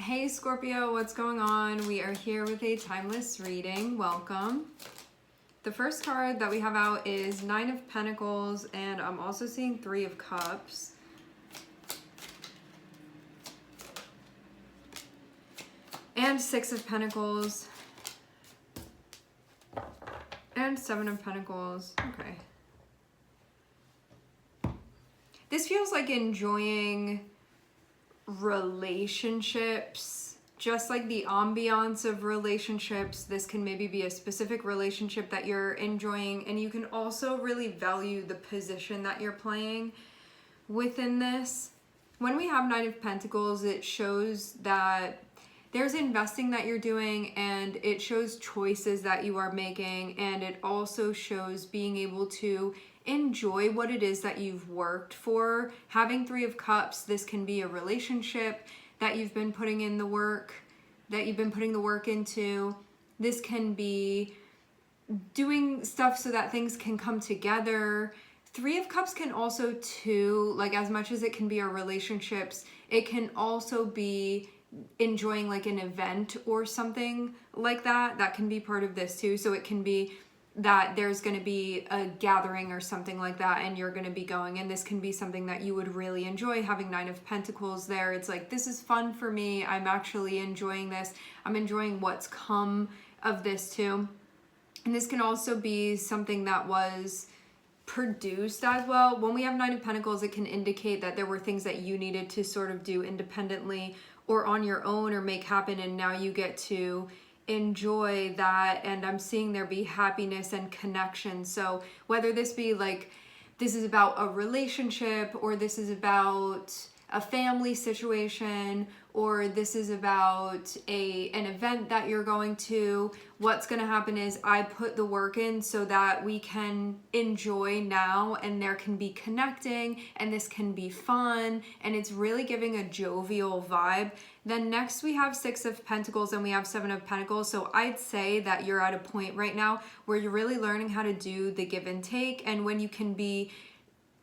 Hey Scorpio, what's going on? We are here with a timeless reading. Welcome. The first card that we have out is Nine of Pentacles, and I'm also seeing Three of Cups. And Six of Pentacles. And Seven of Pentacles. Okay. This feels like enjoying relationships, just like the ambiance of relationships. This can maybe be a specific relationship that you're enjoying, and you can also really value the position that you're playing within this. When we have Nine of Pentacles, it shows that there's investing that you're doing, and it shows choices that you are making, and it also shows being able to enjoy what it is that you've worked for. Having Three of Cups, this can be a relationship that you've been putting in the work, that you've been putting the work into. This can be doing stuff so that things can come together. Three of Cups can also too, like as much as it can be our relationships, it can also be enjoying like an event or something like that. That can be part of this too. So it can be that there's going to be a gathering or something like that, and you're going to be going, and this can be something that you would really enjoy. Having Nine of Pentacles there, it's like, this is fun for me. I'm actually enjoying this. I'm enjoying what's come of this too. And this can also be something that was produced as well. When we have Nine of Pentacles, it can indicate that there were things that you needed to sort of do independently or on your own or make happen, and now you get to enjoy that. And I'm seeing there be happiness and connection. So whether this be like, this is about a relationship, or this is about a family situation, or this is about an event that you're going to, what's going to happen is I put the work in so that we can enjoy now, and there can be connecting, and this can be fun, and it's really giving a jovial vibe. Then next we have Six of Pentacles and we have Seven of Pentacles. So I'd say that you're at a point right now where you're really learning how to do the give and take, and when you can be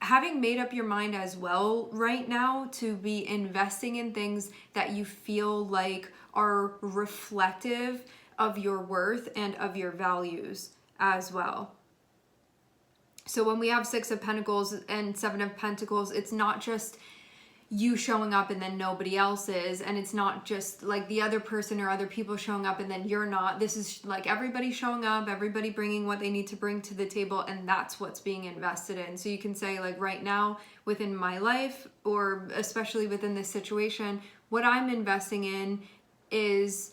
having made up your mind as well right now to be investing in things that you feel like are reflective of your worth and of your values as well. So when we have Six of Pentacles and Seven of Pentacles, it's not just you showing up and then nobody else is, and it's not just like the other person or other people showing up and then you're not. This is like everybody showing up, everybody bringing what they need to bring to the table, and that's what's being invested in. So you can say, like, right now within my life, or especially within this situation, what I'm investing in is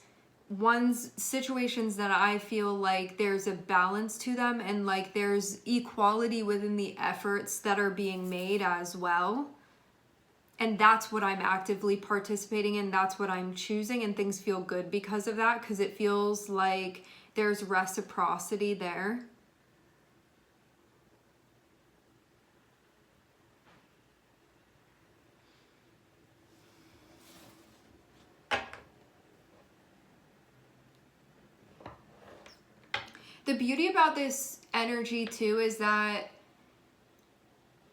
situations that I feel like there's a balance to them, and like there's equality within the efforts that are being made as well. And that's what I'm actively participating in. That's what I'm choosing. And things feel good because of that, because it feels like there's reciprocity there. The beauty about this energy too is that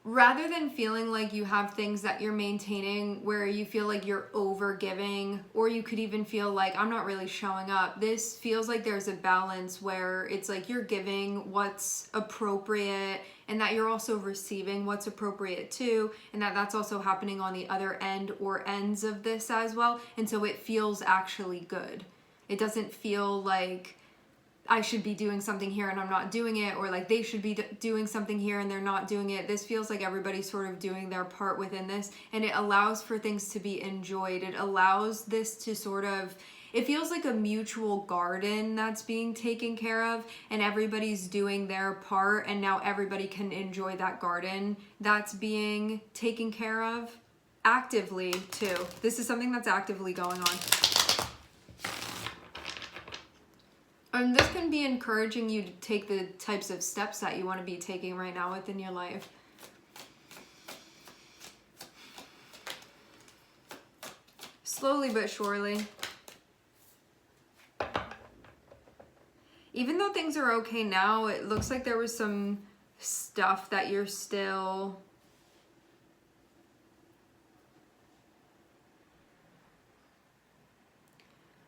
rather than feeling like you have things that you're maintaining where you feel like you're over giving, or you could even feel like I'm not really showing up, this feels like there's a balance where it's like you're giving what's appropriate, and that you're also receiving what's appropriate too, and that that's also happening on the other end or ends of this as well. And so it feels actually good. It doesn't feel like I should be doing something here and I'm not doing it, or like they should be doing something here and they're not doing it. This feels like everybody's sort of doing their part within this, and it allows for things to be enjoyed. It allows this to sort of, it feels like a mutual garden that's being taken care of, and everybody's doing their part, and now everybody can enjoy that garden that's being taken care of actively too. This is something that's actively going on. And this can be encouraging you to take the types of steps that you want to be taking right now within your life. Slowly but surely. Even though things are okay now, it looks like there was some stuff that you're still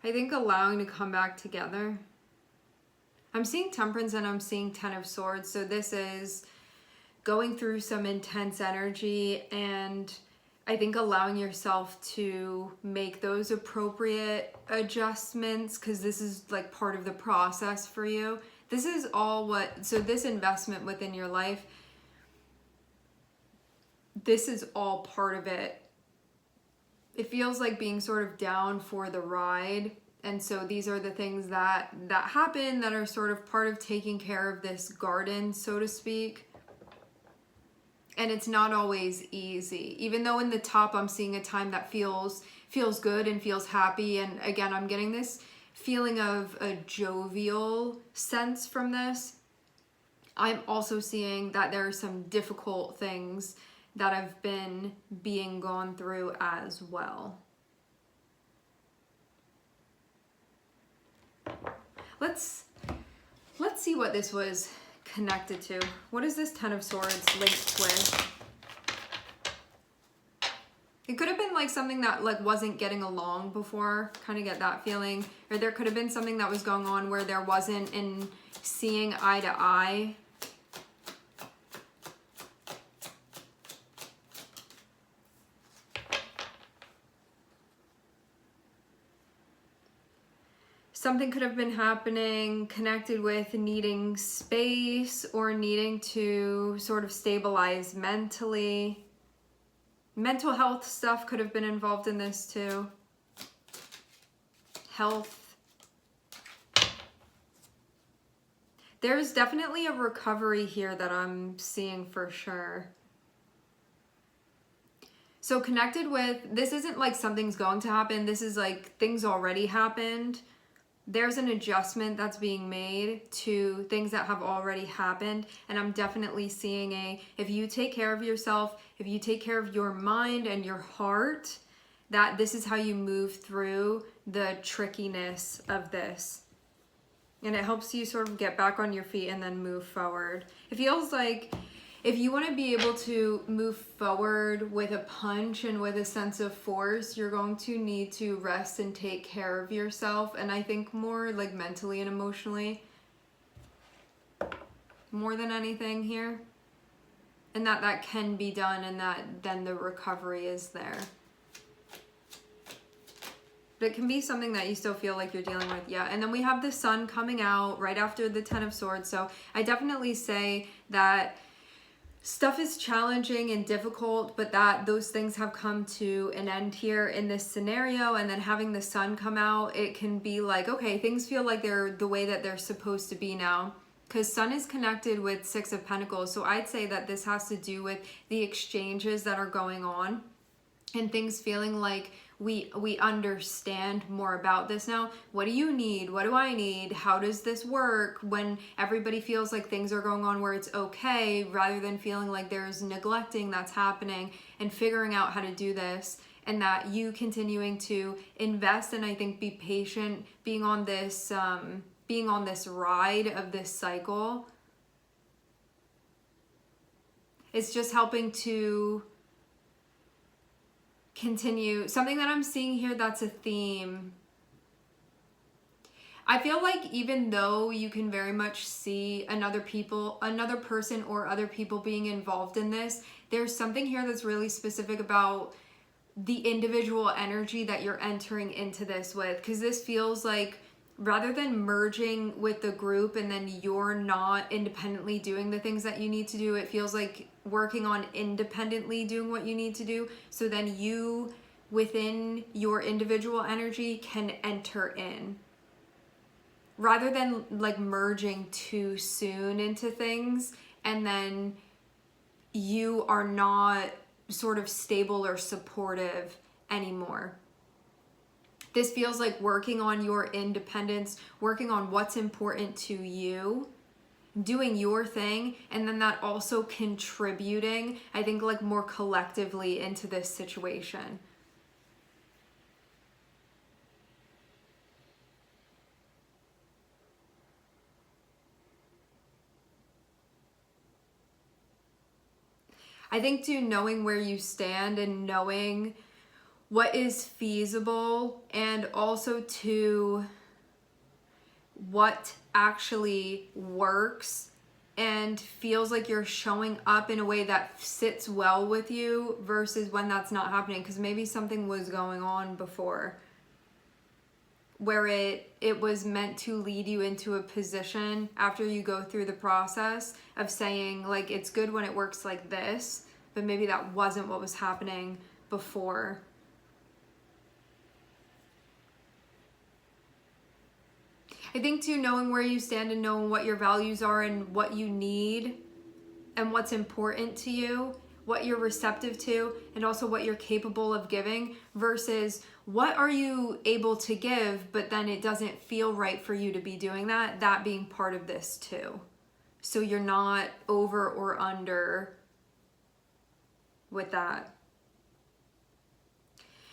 I think allowing to come back together. I'm seeing Temperance and I'm seeing Ten of Swords. So this is going through some intense energy, and I think allowing yourself to make those appropriate adjustments, because this is like part of the process for you. This is all so this investment within your life, this is all part of it. It feels like being sort of down for the ride. And so these are the things that happen that are sort of part of taking care of this garden, so to speak. And it's not always easy. Even though in the top I'm seeing a time that feels good and feels happy. And again, I'm getting this feeling of a jovial sense from this. I'm also seeing that there are some difficult things that have been being gone through as well. Let's see what this was connected to. What is this Ten of Swords linked with? It could have been like something that like wasn't getting along before, kind of get that feeling. Or there could have been something that was going on where there wasn't in seeing eye to eye. Something could have been happening connected with needing space or needing to sort of stabilize mentally. Mental health stuff could have been involved in this too. Health. There's definitely a recovery here that I'm seeing for sure. So connected with, this isn't like something's going to happen. This is like things already happened. There's an adjustment that's being made to things that have already happened. And I'm definitely seeing if you take care of yourself, if you take care of your mind and your heart, that this is how you move through the trickiness of this. And it helps you sort of get back on your feet and then move forward. It feels like if you want to be able to move forward with a punch and with a sense of force, you're going to need to rest and take care of yourself. And I think more like mentally and emotionally, more than anything here. And that can be done, and that then the recovery is there. But it can be something that you still feel like you're dealing with. Yeah, and then we have the Sun coming out right after the Ten of Swords. So I definitely say that stuff is challenging and difficult, but that those things have come to an end here in this scenario. And then having the Sun come out, it can be like, okay, things feel like they're the way that they're supposed to be now. Because Sun is connected with Six of Pentacles. So I'd say that this has to do with the exchanges that are going on and things feeling like we understand more about this now. What do you need? What do I need? How does this work? When everybody feels like things are going on where it's okay, rather than feeling like there's neglecting that's happening, and figuring out how to do this, and that you continuing to invest and I think be patient, being on this ride of this cycle. It's just helping to continue. Something that I'm seeing here that's a theme. I feel like even though you can very much see another person or other people being involved in this, there's something here that's really specific about the individual energy that you're entering into this with. Because this feels like, rather than merging with the group and then you're not independently doing the things that you need to do, it feels like working on independently doing what you need to do. So then you, within your individual energy, can enter in. Rather than like merging too soon into things and then you are not sort of stable or supportive anymore. This feels like working on your independence, working on what's important to you, doing your thing, and then that also contributing, I think, like more collectively into this situation. I think too, knowing where you stand and knowing what is feasible, and also to what actually works and feels like you're showing up in a way that sits well with you versus when that's not happening, because maybe something was going on before where it was meant to lead you into a position after you go through the process of saying like it's good when it works like this, but maybe that wasn't what was happening before. I think too, knowing where you stand and knowing what your values are and what you need and what's important to you, what you're receptive to, and also what you're capable of giving versus what are you able to give, but then it doesn't feel right for you to be doing that being part of this too. So you're not over or under with that.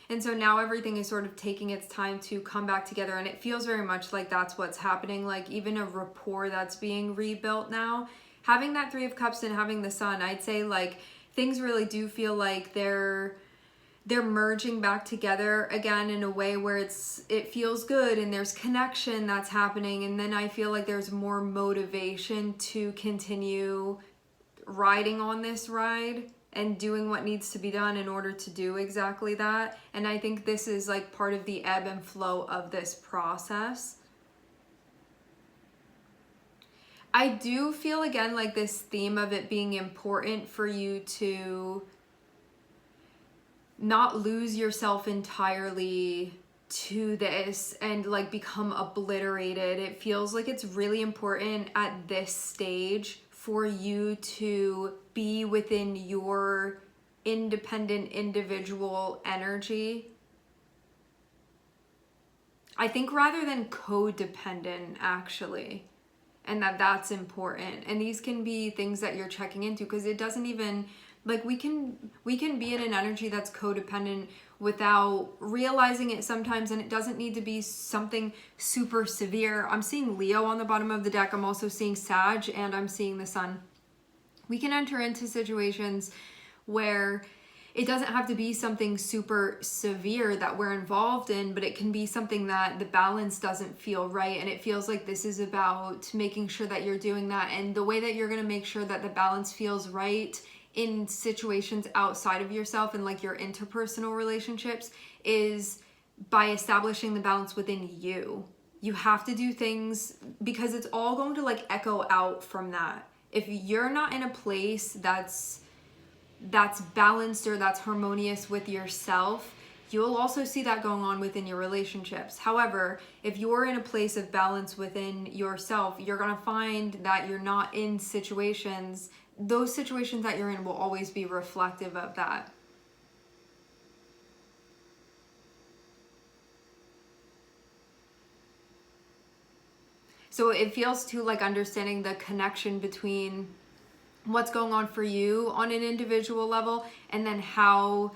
And so now everything is sort of taking its time to come back together, and it feels very much like that's what's happening, like even a rapport that's being rebuilt now. Having that Three of Cups and having the Sun, I'd say like things really do feel like they're merging back together again in a way where it feels good and there's connection that's happening, and then I feel like there's more motivation to continue riding on this ride and doing what needs to be done in order to do exactly that. And I think this is like part of the ebb and flow of this process. I do feel again like this theme of it being important for you to not lose yourself entirely to this and like become obliterated. It feels like it's really important at this stage for you to be within your independent individual energy. I think rather than codependent actually, and that's important. And these can be things that you're checking into, because it doesn't even like we can be in an energy that's codependent without realizing it sometimes, and it doesn't need to be something super severe. I'm seeing Leo on the bottom of the deck. I'm also seeing Sag, and I'm seeing the Sun. We can enter into situations where it doesn't have to be something super severe that we're involved in, but it can be something that the balance doesn't feel right, and it feels like this is about making sure that you're doing that. And the way that you're going to make sure that the balance feels right in situations outside of yourself and like your interpersonal relationships is by establishing the balance within you. You have to do things because it's all going to like echo out from that. If you're not in a place that's balanced or that's harmonious with yourself, you'll also see that going on within your relationships. However, if you're in a place of balance within yourself, you're going to find that you're not in situations. Those situations that you're in will always be reflective of that. So it feels too like understanding the connection between what's going on for you on an individual level and then how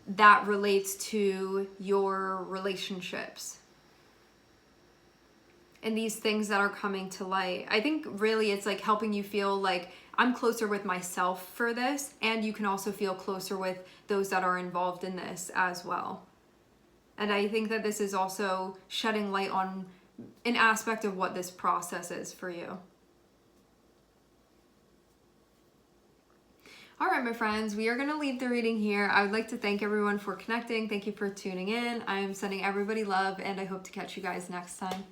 that relates to your relationships and these things that are coming to light. I think really it's like helping you feel like I'm closer with myself for this, and you can also feel closer with those that are involved in this as well. And I think that this is also shedding light on an aspect of what this process is for you. All right, my friends, we are going to leave the reading here. I would like to thank everyone for connecting. Thank you for tuning in. I am sending everybody love, and I hope to catch you guys next time.